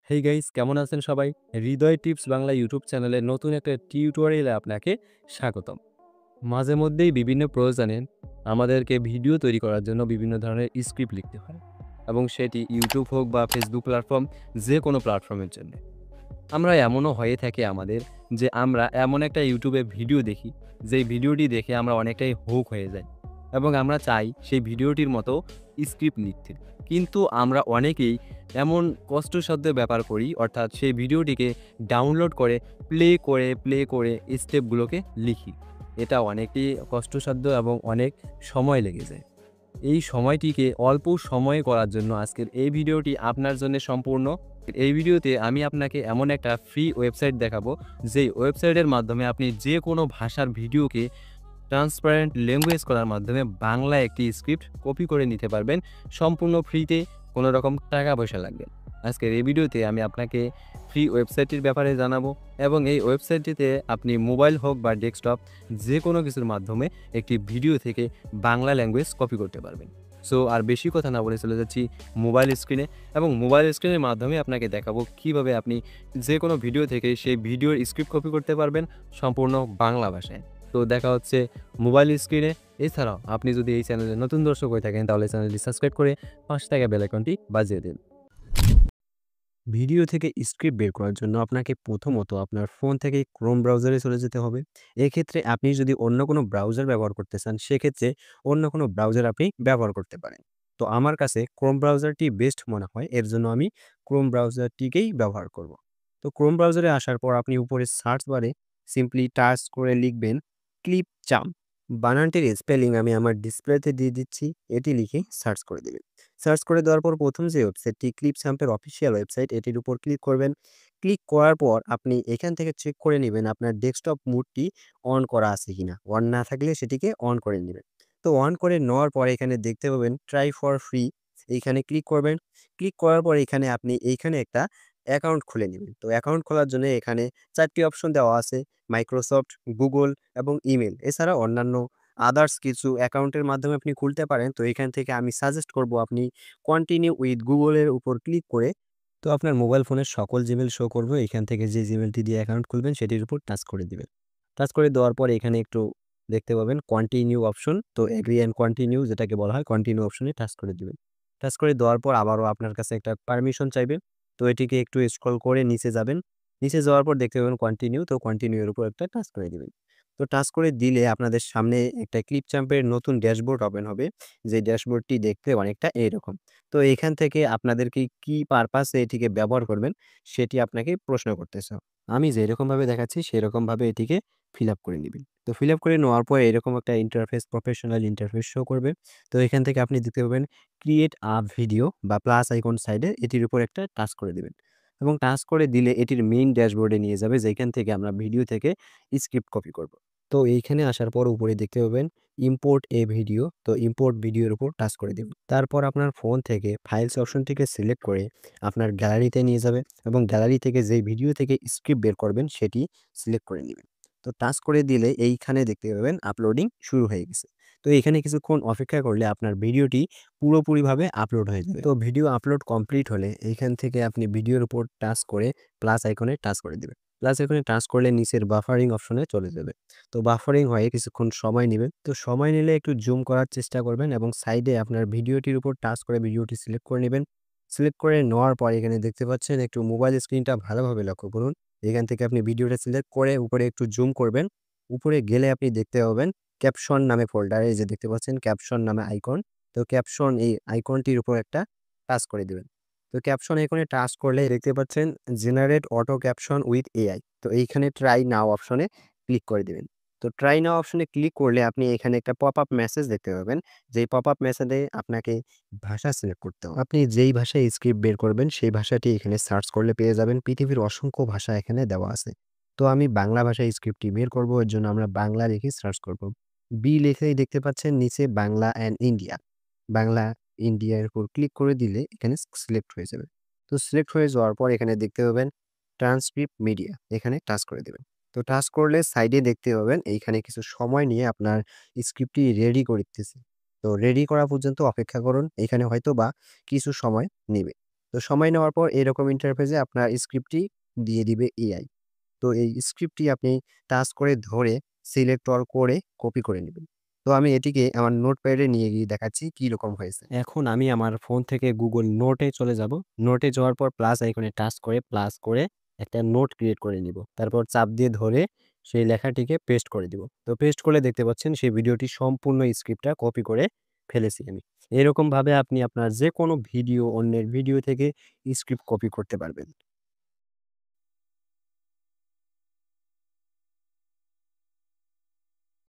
Hey guys, কেমন আছেন সবাই? হৃদয় টিপস বাংলা ইউটিউব চ্যানেলের নতুন একটা টিউটোরিয়ালে আপনাকে স্বাগতম। মাঝে মধ্যেই বিভিন্ন প্রয়োজনে আমাদেরকে ভিডিও তৈরি করার জন্য বিভিন্ন ধরনের স্ক্রিপ্ট লিখতে হয়, এবং সেটি ইউটিউব হোক বা ফেসবুক প্ল্যাটফর্ম, যে কোনো প্ল্যাটফর্মের জন্য। আমরা এমনও হয়ে থাকে আমাদের যে আমরা এমন একটা ইউটিউবে ভিডিও দেখি, যেই ভিডিওটি দেখে আমরা অনেকটাই হুক হয়ে যাই এবং আমরা চাই সেই ভিডিওটির মতো স্ক্রিপ্ট লিখতে। কিন্তু আমরা অনেকেই এমন কষ্টসাধ্য ব্যাপার করি, অর্থাৎ সেই ভিডিওটিকে ডাউনলোড করে প্লে করে স্টেপগুলোকে লিখি। এটা অনেকই কষ্টসাধ্য এবং অনেক সময় লেগে যায়। এই সময়টিকে অল্প সময়ে করার জন্য আজকের এই ভিডিওটি আপনার জন্য সম্পূর্ণ। এই ভিডিওতে আমি আপনাকে এমন একটা ফ্রি ওয়েবসাইট দেখাবো, যেই ওয়েবসাইটের মাধ্যমে আপনি যে কোনো ভাষার ভিডিওকে ট্রান্সপারেন্ট ল্যাঙ্গুয়েজ করার মাধ্যমে বাংলা একটি স্ক্রিপ্ট কপি করে নিতে পারবেন সম্পূর্ণ ফ্রিতে, কোনো রকম টাকা পয়সা লাগবে না। আজকের এই ভিডিওতে আমি আপনাকে ফ্রি ওয়েবসাইটটির ব্যাপারে জানাবো, এবং এই ওয়েবসাইটটিতে আপনি মোবাইল হোক বা ডেস্কটপ, যে কোনো কিছুর মাধ্যমে একটি ভিডিও থেকে বাংলা ল্যাঙ্গুয়েজ কপি করতে পারবেন। সো আর বেশি কথা না বলে চলে যাচ্ছি মোবাইল স্ক্রিনে, এবং মোবাইল স্ক্রিনের মাধ্যমে আপনাকে দেখাবো কিভাবে আপনি যে কোনো ভিডিও থেকে সেই ভিডিওর স্ক্রিপ্ট কপি করতে পারবেন সম্পূর্ণ বাংলা ভাষায়। তো দেখা হচ্ছে মোবাইল স্ক্রিনে। এছাড়াও আপনি যদি এই চ্যানেলে নতুন দর্শক হয়ে থাকেন, তাহলে চ্যানেলটি সাবস্ক্রাইব করে পাশে থাকা বেল আইকনটি বাজিয়ে দিন। ভিডিও থেকে স্ক্রিপ্ট বের করার জন্য আপনাকে প্রথমত আপনার ফোন থেকে ক্রোম ব্রাউজারে চলে যেতে হবে। এক্ষেত্রে আপনি যদি অন্য কোনো ব্রাউজার ব্যবহার করতে চান, সেক্ষেত্রে অন্য কোনো ব্রাউজার আপনি ব্যবহার করতে পারেন। তো আমার কাছে ক্রোম ব্রাউজারটি বেস্ট মনে হয়, এর জন্য আমি ক্রোম ব্রাউজারটিকেই ব্যবহার করব। তো ক্রোম ব্রাউজারে আসার পর আপনি উপরে সার্চ বারে সিম্পলি টাচ করে লিখবেন ক্লিপ চাম। বানানটির স্পেলিং আমি আমার ডিসপ্লেতে দিয়ে দিচ্ছি, এটি লিখে সার্চ করে দেবেন। সার্চ করে দেওয়ার পর প্রথম যে ওয়েবসাইটটি ক্লিপচাম্পের অফিসিয়াল ওয়েবসাইট, এটির উপর ক্লিক করবেন। ক্লিক করার পর আপনি এখান থেকে চেক করে নেবেন আপনার ডেস্কটপ মুডটি অন করা আছে কিনা। অন না থাকলে সেটিকে অন করে নেবেন। তো অন করে নেওয়ার পর এখানে দেখতে পাবেন ট্রাই ফর ফ্রি, এইখানে ক্লিক করবেন। ক্লিক করার পর এখানে আপনি এইখানে একটা অ্যাকাউন্ট খুলে নেবেন। তো অ্যাকাউন্ট খোলার জন্য এখানে ৪টি অপশন দেওয়া আছে: মাইক্রোসফট, গুগল এবং ইমেল। এছাড়া অন্যান্য আদার্স কিছু অ্যাকাউন্টের মাধ্যমে আপনি খুলতে পারেন। তো এখান থেকে আমি সাজেস্ট করব আপনি কন্টিনিউ উইথ গুগলের উপর ক্লিক করে, তো আপনার মোবাইল ফোনের সকল জিমেল শো করবে। এখান থেকে যে জিমেলটি দিয়ে অ্যাকাউন্ট খুলবেন সেটির উপর টাচ করে দিবেন। টাচ করে দেওয়ার পর এখানে একটু দেখতে পাবেন কন্টিনিউ অপশন। তো এগ্রি অ্যান্ড কন্টিনিউ যেটাকে বলা হয়, কন্টিনিউ অপশনে টাচ করে দিবেন। টাচ করে দেওয়ার পর আবারও আপনার কাছে একটা পারমিশন চাইবে। তো এটিকে একটু স্ক্রল করে নিচে যাবেন। নিচে যাওয়ার পর দেখতে পাবেন কন্টিনিউ, তো কন্টিনিউ এর উপর একটা টাচ করে দিবেন। তো টাচ করে দিলে আপনাদের সামনে একটা ক্লিপচাম্পের নতুন ড্যাশবোর্ড ওপেন হবে। যে ড্যাশবোর্ডটি দেখতে অনেকটা এইরকম। তো এখান থেকে আপনাদেরকে কি পারপাসে এটিকে ব্যবহার করবেন সেটি আপনাকে প্রশ্ন করতেছে। আমি যেরকমভাবে দেখাচ্ছি সেরকমভাবে এটিকে ফিল আপ করে নিবেন। তো ফিল আপ করে নেওয়ার পর এরকম একটা ইন্টারফেস, প্রফেশনাল ইন্টারফেস শো করবে। তো এখান থেকে আপনি দেখতে পাবেন ক্রিয়েট আ ভিডিও বা প্লাস আইকন সাইডে, এটির উপর একটা টাচ করে দিবেন, এবং টাচ করে দিলে এটির মেইন ড্যাশবোর্ডে নিয়ে যাবে, যেখান থেকে আমরা ভিডিও থেকে স্ক্রিপ্ট কপি করব। তো এইখানে আসার পর উপরে দেখতে পাবেন ইম্পোর্ট এ ভিডিও। তো ইম্পোর্ট ভিডিওর উপর টাচ করে দিবেন। তারপর আপনার ফোন থেকে ফাইলস অপশনটিকে সিলেক্ট করে আপনার গ্যালারিতে নিয়ে যাবে, এবং গ্যালারি থেকে যেই ভিডিও থেকে স্ক্রিপ্ট বের করবেন সেটি সিলেক্ট করে নেবেন। তো টাচ করে দিলে এইখানে দেখতে পাবেন আপলোডিং শুরু হয়ে গেছে। তো এখানে কিছুক্ষণ অপেক্ষা করলে আপনার ভিডিওটি পুরোপুরিভাবে আপলোড হয়ে যাবে। তো ভিডিও আপলোড কমপ্লিট হলে এইখান থেকে আপনি ভিডিওর উপর টাচ করে প্লাস আইকনে টাচ করে দিবেন। প্লাস আইকনে টাচ করলে নিচের বাফারিং অপশনে চলে যাবে। তো বাফারিং হয়ে কিছুক্ষণ সময় নিবে। তো সময় নিলে একটু জুম করার চেষ্টা করবেন, এবং সাইডে আপনার ভিডিওটির উপর টাচ করে ভিডিওটি সিলেক্ট করে নেবেন। সিলেক্ট করে নেওয়ার পর এখানে দেখতে পাচ্ছেন একটু মোবাইল স্ক্রিনটা ভালোভাবে লক্ষ্য করুন। এখান থেকে আপনি ভিডিওটা সিলেক্ট করে উপরে একটু জুম করবেন। উপরে গেলে আপনি দেখতে পাবেন ক্যাপশন নামে ফোল্ডারে, এই যে দেখতে পাচ্ছেন ক্যাপশন নামে আইকন। তো ক্যাপশন এই আইকনটির উপর একটা টাচ করে দিবেন। তো ক্যাপশন আইকনে টাচ করলে দেখতে পাচ্ছেন generate auto caption with AI. তো এইখানে ট্রাই নাও অপশনে ক্লিক করে দিবেন। তো ট্রাই নাও অপশনে ক্লিক করলে আপনি এখানে একটা পপআপ মেসেজ দেখতে পাবেন। যেই পপআপ মেসেজে আপনাকে ভাষা সিলেক্ট করতে হবে। আপনি যেই ভাষায় স্ক্রিপ্ট বের করবেন সেই ভাষাটি এখানে সার্চ করলে পেয়ে যাবেন। পৃথিবীর অসংখ্য ভাষা এখানে দেওয়া আছে। তো আমি বাংলা ভাষায় স্ক্রিপ্টটি বের করব, এর জন্য আমরা বাংলা লিখে সার্চ করব। বি লিখেই দেখতে পাচ্ছেন নিচে বাংলা অ্যান্ড ইন্ডিয়া। বাংলা ইন্ডিয়ার উপর ক্লিক করে দিলে এখানে সিলেক্ট হয়ে যাবে। তো সিলেক্ট হয়ে যাওয়ার পর এখানে দেখতে পাবেন ট্রান্সক্রিপ্ট মিডিয়া, এখানে টাচ করে দেবেন। তো টাচ করলে সাইডে দেখতে পাবেন এইখানে কিছু সময় নিয়ে আপনার স্ক্রিপ্টটি রেডি করতেছে। তো রেডি করা পর্যন্ত অপেক্ষা করুন, এখানে হয়তো বা কিছু সময় নেবে। তো সময় নেওয়ার পর এরকম ইন্টারফেসে আপনার স্ক্রিপ্টটি দিয়ে দিবে এআই। তো এই স্ক্রিপ্টটি আপনি টাচ করে ধরে সিলেক্ট অল করে কপি করে নেবেন। তো আমি এটিকে আমার নোটপ্যাডে নিয়ে গিয়ে দেখাচ্ছি কিরকম হয়েছে। এখন আমি আমার ফোন থেকে Google নোটে চলে যাব। নোটে যাওয়ার পর প্লাস আইকনে টাচ করে প্লাস করে একটা নোট ক্রিয়েট করে নিব। তারপর চাপ দিয়ে ধরে সেই লেখাটিকে পেস্ট করে দিব। তো পেস্ট করলে দেখতে পাচ্ছেন সেই ভিডিওটি সম্পূর্ণ স্ক্রিপ্টটা কপি করে ফেলেছি আমি। এরকমভাবে আপনি আপনার যেকোনো ভিডিও অন্যের ভিডিও থেকে স্ক্রিপ্ট কপি করতে পারবেন।